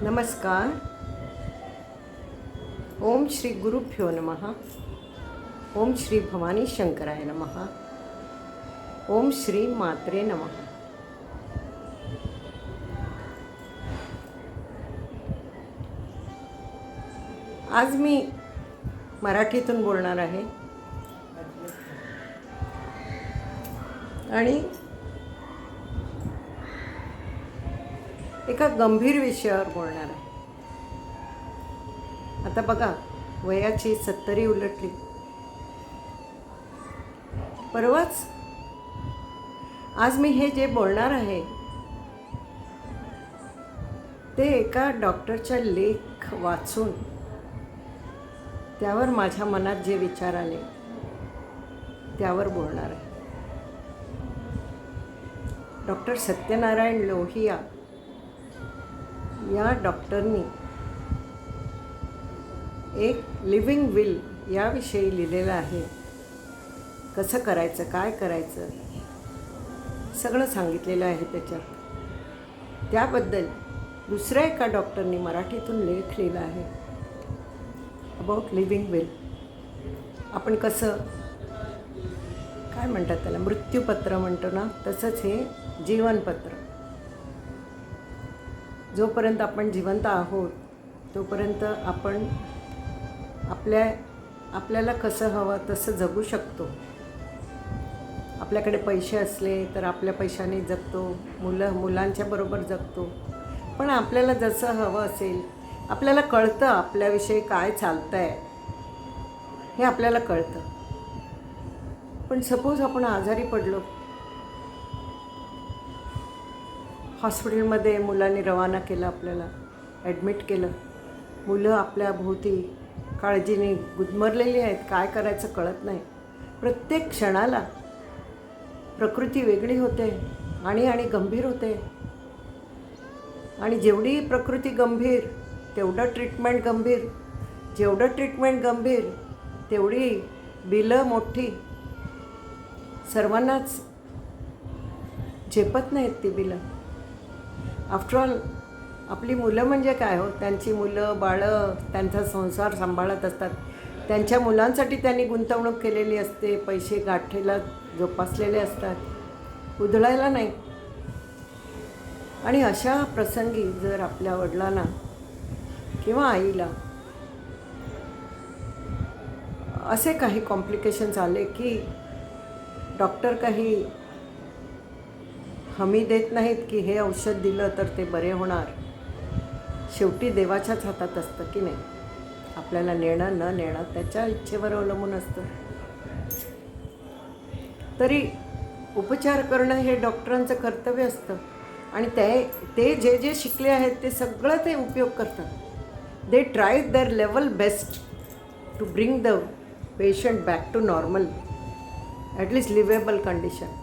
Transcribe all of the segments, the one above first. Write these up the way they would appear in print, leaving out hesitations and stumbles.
नमस्कार. ओम श्री गुरुभ्यो नमः. ओम श्री भवानी शंकराय नमः. ओम श्री मात्रे नमः. आज मी मराठीतून बोलणार आहे आणि एका गंभीर विषयावर बोलणार आहे. आता बघा, वयाची 70 उलटली. परवाच आज मी हे जे बोलणार आहे ते एका डॉक्टरचा लेख वाचून त्यावर माझ्या मनात जे विचार आले त्यावर बोलणार आहे. डॉक्टर सत्यनारायण लोहिया या डॉक्टरनी एक लिव्हिंग विल याविषयी लिहिलेलं आहे. कसं करायचं, काय करायचं, सगळं सांगितलेलं आहे त्याच्यात. त्याबद्दल दुसऱ्या एका डॉक्टरनी मराठीतून लेख लिहिला आहे अबाउट लिव्हिंग विल. आपण कसं काय म्हणतात त्याला, मृत्यूपत्र म्हणतो ना, तसंच हे जीवनपत्र. जोपर्यंत आपण जिवंत आहोत तोपर्यंत आपण आपल्याला कसं हवं तसं जगू शकतो. आपल्याकडे पैसे असले तर आपल्या पैशाने जगतो, मुलांच्या बरोबर जगतो. पण आपल्याला जसं हवं असेल, आपल्याला कळतं आपल्याविषयी काय चालतं आहे हे आपल्याला कळतं. पण सपोज आपण आजारी पडलो, हॉस्पिटलमध्ये मुलांनी रवाना केलं, आपल्याला ॲडमिट केलं. मुलं आपल्या भोवती काळजीने गुदमरलेली आहेत, काय करायचं कळत नाही. प्रत्येक क्षणाला प्रकृती वेगळी होते आणि गंभीर होते. आणि जेवढी प्रकृती गंभीर तेवढं ट्रीटमेंट गंभीर, जेवढं ट्रीटमेंट गंभीर तेवढी बिलं मोठी. सर्वांनाच झेपत नाहीत ती बिलं. आफ्टरऑल आपली मुलं म्हणजे काय हो, त्यांची मुलं बाळं त्यांचा संसार सांभाळत असतात. त्यांच्या मुलांसाठी त्यांनी गुंतवणूक केलेली असते, पैसे गाठीला जोपासलेले असतात, उधळायला नाही. आणि अशा प्रसंगी जर आपल्या वडिलांना किंवा आईला असे काही कॉम्प्लिकेशन्स आले की डॉक्टर काही हमी देत नाहीत की हे औषध दिलं तर ते बरे होणार. शेवटी देवाच्याच हातात असतं की नाही. आपल्याला नेणं न नेणं त्याच्या इच्छेवर अवलंबून असतं. तरी उपचार करणं हे डॉक्टरांचं कर्तव्य असतं. आणि ते जे शिकले आहेत ते सगळं ते उपयोग करतात. They try their level best to bring the patient back to normal, at least livable condition.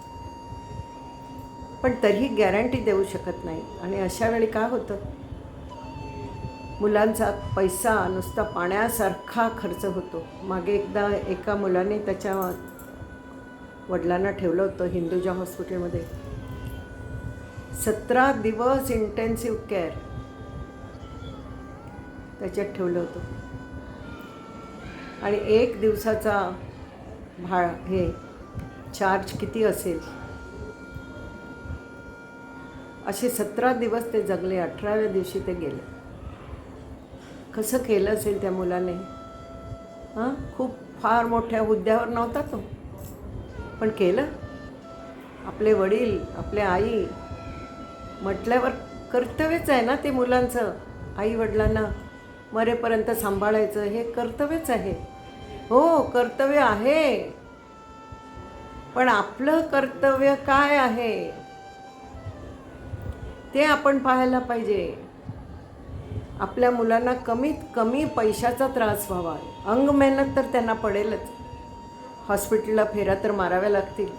पण तरीही गॅरंटी देऊ शकत नाही. आणि अशा वेळी काय होतं, मुलांचा पैसा नुसता पाण्यासारखा खर्च होतो. मागे एकदा एका मुलाने त्याच्या वडिलांना ठेवलं होतं हिंदुजा हॉस्पिटलमध्ये. 17 दिवस इंटेन्सिव्ह केअर त्याच्यात ठेवलं होतं. आणि 1 दिवसाचा हे चार्ज किती असेल. असे 17 दिवस ते जगले. 18व्या दिवशी ते गेले. कसं केलं असेल त्या मुलाने. खूप फार मोठ्या हुद्द्यावर नव्हता तो, पण केलं. आपले वडील, आपले आई म्हटल्यावर कर्तव्यच आहे ना ते मुलांचं. आई वडिलांना मरेपर्यंत सांभाळायचं हे कर्तव्यच आहे. हो, कर्तव्य आहे. पण आपलं कर्तव्य काय आहे ते आपण पाहायला पाहिजे. आपल्या मुलांना कमीत कमी पैशाचा त्रास व्हावा. अंग मेहनत तर त्यांना पडेलच. हॉस्पिटलला फेऱ्या तर माराव्या लागतील,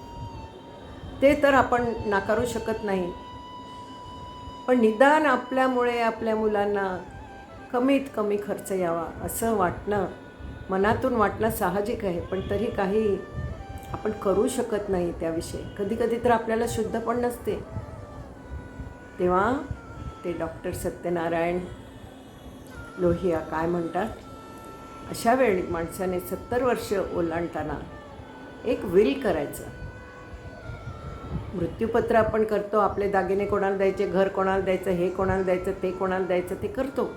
ते तर आपण नाकारू शकत नाही. पण निदान आपल्यामुळे आपल्या मुलांना कमीत कमी खर्च यावा असं वाटणं, मनातून वाटणं साहजिक आहे. पण तरी काही आपण करू शकत नाही त्याविषयी. कधी तर आपल्याला शुद्ध पण नसते. तेव्हा ते डॉक्टर सत्यनारायण लोहिया काय म्हणतात, अशा वेळी माणसाने 70 वर्ष ओलांडताना एक विल करायचं. मृत्यूपत्र आपण करतो, आपले दागिने कोणाला द्यायचे, घर कोणाला द्यायचं, हे कोणाला द्यायचं, ते कोणाला द्यायचं, ते करतो.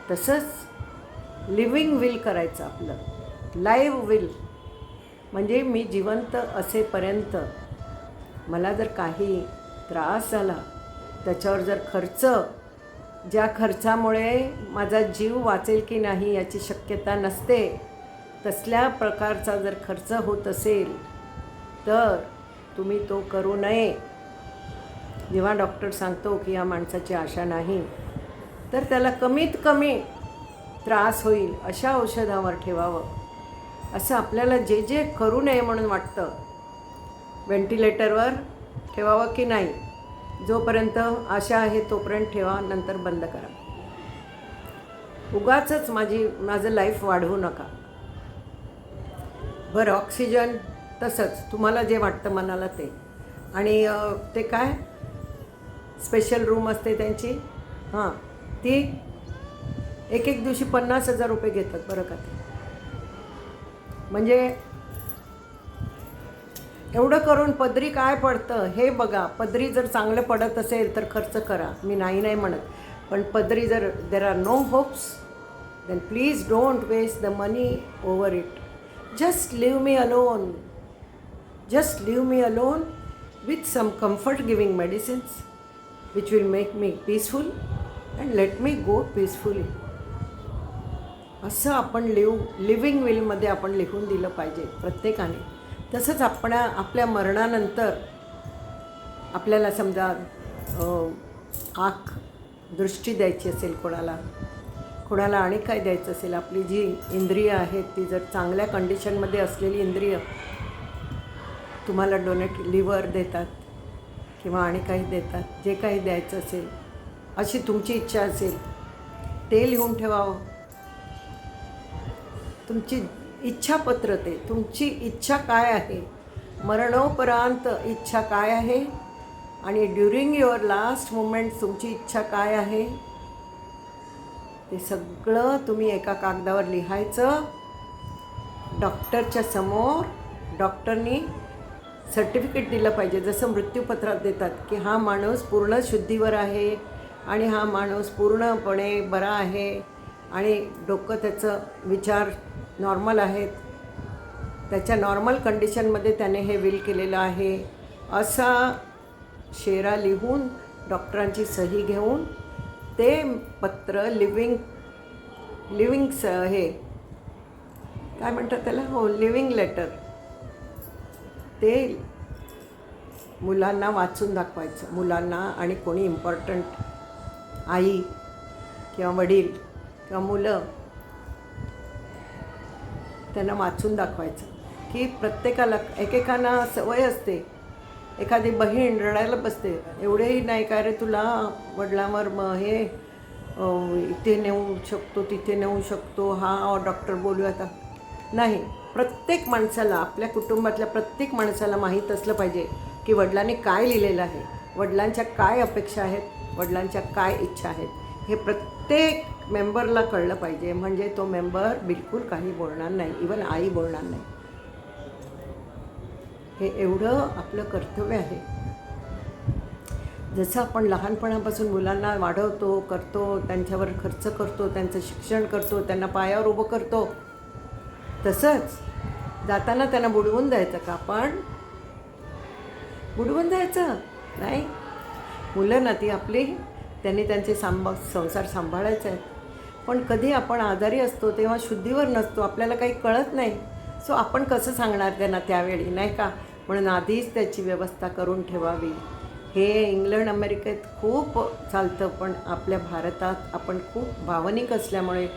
तसंच लिव्हिंग विल करायचं आपलं, लाईव्ह विल. म्हणजे मी जिवंत असेपर्यंत मला जर काही त्रास झाला, त्याच्यावर जर खर्च, ज्या खर्चामुळे माझा जीव वाचेल की नाही याची शक्यता नसते, तसल्या प्रकारचा जर खर्च होत असेल तर तुम्ही तो करू नये. जेव्हा डॉक्टर सांगतो की या माणसाची आशा नाही, तर त्याला कमीत कमी त्रास होईल अशा औषधावर ठेवावं. असं आपल्याला जे जे करू नये म्हणून वाटतं, व्हेंटिलेटरवर ठेवावं की नाही, जोपर्यंत आशा आहे तोपर्यंत ठेवा, नंतर बंद करा. उगाचच माझं लाईफ वाढवू नका. बरं, ऑक्सिजन तसंच तुम्हाला जे वाटतं मनाला ते. आणि ते काय स्पेशल रूम असते त्यांची, हां, ती एक दिवशी 50,000 रुपये घेतात बरं का ते. म्हणजे एवढं करून पदरी काय पडतं हे बघा. पदरी जर चांगलं पडत असेल तर खर्च करा, मी नाही म्हणत. पण पदरी जर there are no hopes, then please don't waste the money over it. Just leave me alone. Just leave me alone with some comfort giving medicines which will make me peaceful and let me go peacefully. असं आपण living विलमध्ये आपण लिहून दिलं पाहिजे प्रत्येकाने. तसंच आपल्या मरणानंतर आपल्याला समजा आँख दृष्टी द्यायची असेल, कोणाला आणि काय द्यायचं असेल, आपली जी इंद्रिय आहेत ती जर चांगल्या कंडिशनमध्ये असलेली इंद्रिय तुम्हाला डोनेट लिव्हर देतात किंवा आणि काही देतात, जे काही द्यायचं असेल, अशी तुमची इच्छा असेल ते लिहून ठेवावं. तुमची इच्छापत्र, ते तुमची इच्छा काय आहे, मरणोपरांत इच्छा काय आहे, आणि ड्युरिंग युअर लास्ट मोमेंट तुमची इच्छा काय आहे, ते सगळं तुम्ही एका कागदावर लिहायचं. डॉक्टरच्या समोर डॉक्टरनी सर्टिफिकेट दिलं पाहिजे, जसं मृत्यूपत्रात देतात की हा माणूस पूर्ण शुद्धीवर आहे आणि हा माणूस पूर्णपणे बरा आहे आणि डोकं त्याचं विचार नॉर्मल आहेत, त्याच्या नॉर्मल कंडिशनमध्ये त्याने हे विल केलेलं आहे, असा शेरा लिहून डॉक्टरांची सही घेऊन ते पत्र लिव्हिंग हे काय म्हणतात त्याला, हो, लिव्हिंग लेटर, ते मुलांना वाचून दाखवायचं. मुलांना आणि कोणी इम्पॉर्टंट आई किंवा वडील किंवा मुलं, त्यांना वाचून दाखवायचं की प्रत्येकाला, एकेकांना सवय असते, एखादी बहीण रडायला बसते, एवढेही नाही काय रे तुला वडिलांवर हे इथे नेऊ शकतो, तिथे नेऊ शकतो, हा डॉक्टर बोलू आता. नाही, प्रत्येक माणसाला, आपल्या कुटुंबातल्या प्रत्येक माणसाला माहीत असलं पाहिजे की वडिलांनी काय लिहिलेलं आहे, वडिलांच्या काय अपेक्षा आहेत, वडिलांच्या काय इच्छा आहेत, हे प्रत्येक मेंबरला कळलं पाहिजे. म्हणजे तो मेंबर बिलकुल काही बोलणार नाही, इवन आई बोलणार नाही. हे एवढं आपलं कर्तव्य आहे. जसं आपण लहानपणापासून मुलांना वाढवतो, करतो, त्यांच्यावर खर्च करतो, त्यांचं शिक्षण करतो, त्यांना पायावर उभं करतो, तसंच जाताना त्यांना बुडवून द्यायचं का आपण? बुडवून द्यायचं नाही. मुलं ना ती आपली, त्यांनी त्यांचे संसार सांभाळायचे आहेत. पण कधी आपण आजारी असतो तेव्हा शुद्धीवर नसतो, आपल्याला काही कळत नाही. सो आपण कसं सांगणार त्यांना त्यावेळी, नाही का? म्हणून आधीच त्याची व्यवस्था करून ठेवावी. हे इंग्लंड अमेरिकेत खूप चालतं, पण आपल्या भारतात आपण खूप भावनिक असल्यामुळे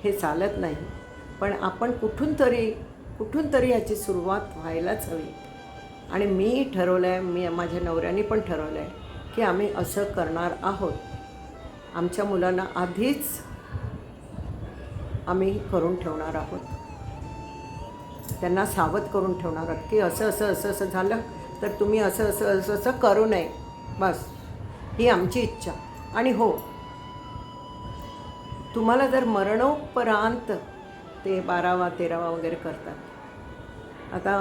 हे चालत नाही. पण आपण कुठून तरी याची सुरुवात व्हायलाच हवी. आणि मी ठरवलं आहे, माझ्या नवऱ्याने पण ठरवलं आहे की आम्ही असं करणार आहोत. आमच्या मुलांना आधीच आम्ही करून ठेवणार आहोत, त्यांना सावध करून ठेवणार आहोत की असं झालं तर तुम्ही असं करू नये, बस ही आमची इच्छा. आणि हो, तुम्हाला जर मरणोपरांत ते 12वा 13वा वगैरे करतात. आता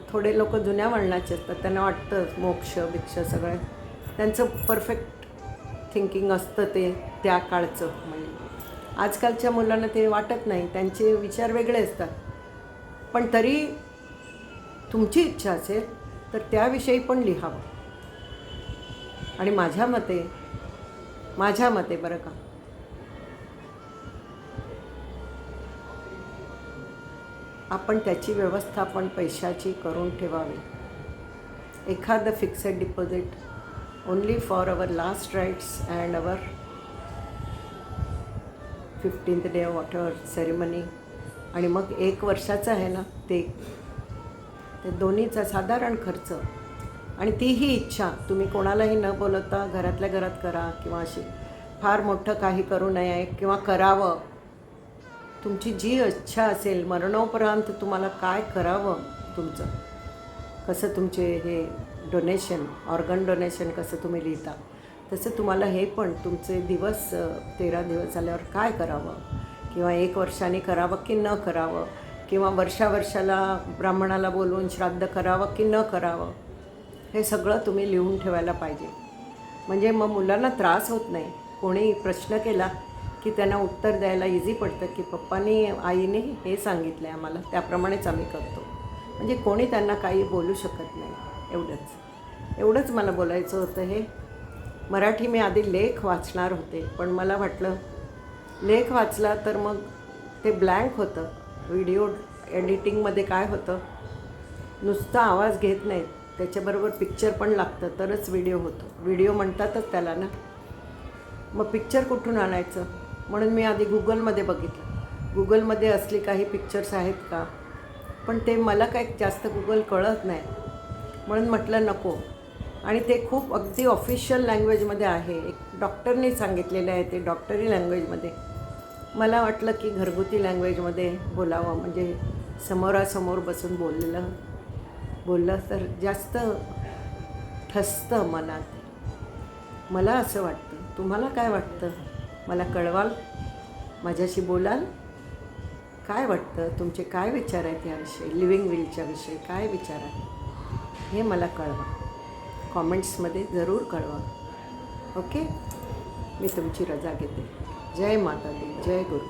थोडे लोक जुन्या वळणाचे असतात, त्यांना वाटतं मोक्ष भिक्ष सगळं त्यांचं परफेक्ट थिंकिंग असतं ते त्या काळचं. म्हणजे आजकालच्या मुलांना ते वाटत नाही, त्यांचे विचार वेगळे असतात. पण तरी तुमची इच्छा असेल तर त्याविषयी पण लिहावं. आणि माझ्या मते बरं का, आपण त्याची व्यवस्था पण पैशाची करून ठेवावी. एखादं fixed deposit only for our last rites and our 15th day water ceremony. आणि मग 1 वर्षाचं आहे ना ते दोन्हीचा साधारण खर्च. आणि तीही इच्छा तुम्ही कोणालाही न बोलवता घरातल्या घरात करा, किंवा अशी फार मोठं काही करू नये किंवा करावं. तुमची जी इच्छा असेल मरणोपरांत तुम्हाला काय करावं, तुमचं कसं तुमचे हे डोनेशन, ऑर्गन डोनेशन कसं तुम्ही लिहिता, तसं तुम्हाला हे पण तुमचे दिवस 13 दिवस झाल्यावर काय करावं, किंवा 1 वर्षाने करावं की न करावं, किंवा वर्षाला ब्राह्मणाला बोलवून श्राद्ध करावं की न करावं, हे सगळं तुम्ही लिहून ठेवायला पाहिजे. म्हणजे मग मुलांना त्रास होत नाही. कोणी प्रश्न केला की त्यांना उत्तर द्यायला इझी पडतं की पप्पांनी आईने हे सांगितलं आहे आम्हाला, त्याप्रमाणेच आम्ही करतो. म्हणजे कोणी त्यांना काही बोलू शकत नाही. एवढंच मला बोलायचं होतं. हे मराठी मी आधी लेख वाचणार होते, पण मला वाटलं लेख वाचला तर मग ते ब्लँक होतं. व्हिडिओ एडिटिंगमध्ये काय होतं, नुसता आवाज घेत नाहीत, त्याच्याबरोबर पिक्चर पण लागतं तरच व्हिडिओ होतो. व्हिडिओ म्हणतातच त्याला ना. मग पिक्चर कुठून आणायचं, म्हणून मी आधी गुगलमध्ये बघितलं. गुगलमध्ये असली काही पिक्चर्स आहेत का, पण ते मला काही जास्त गुगल कळत नाही, म्हणून म्हटलं नको. आणि ते खूप अगदी ऑफिशियल लँग्वेजमध्ये आहे. एक डॉक्टरनी सांगितलेलं आहे ते डॉक्टरी लँग्वेजमध्ये. मला वाटलं की घरगुती लँग्वेजमध्ये बोलावं, म्हणजे समोरासमोर बसून बोललं तर जास्त ठसतं मनात. मला असं वाटतं. तुम्हाला काय वाटतं मला कळवाल, माझ्याशी बोलाल. काय वाटतं, तुमचे काय विचार आहेत याविषयी, लिव्हिंग विलच्या विषयी काय विचार आहेत हे मला कळवा. कॉमेंट्समध्ये जरूर कळवा. ओके, मी तुमची रजा घेते. जय माता दी, जय गुरु.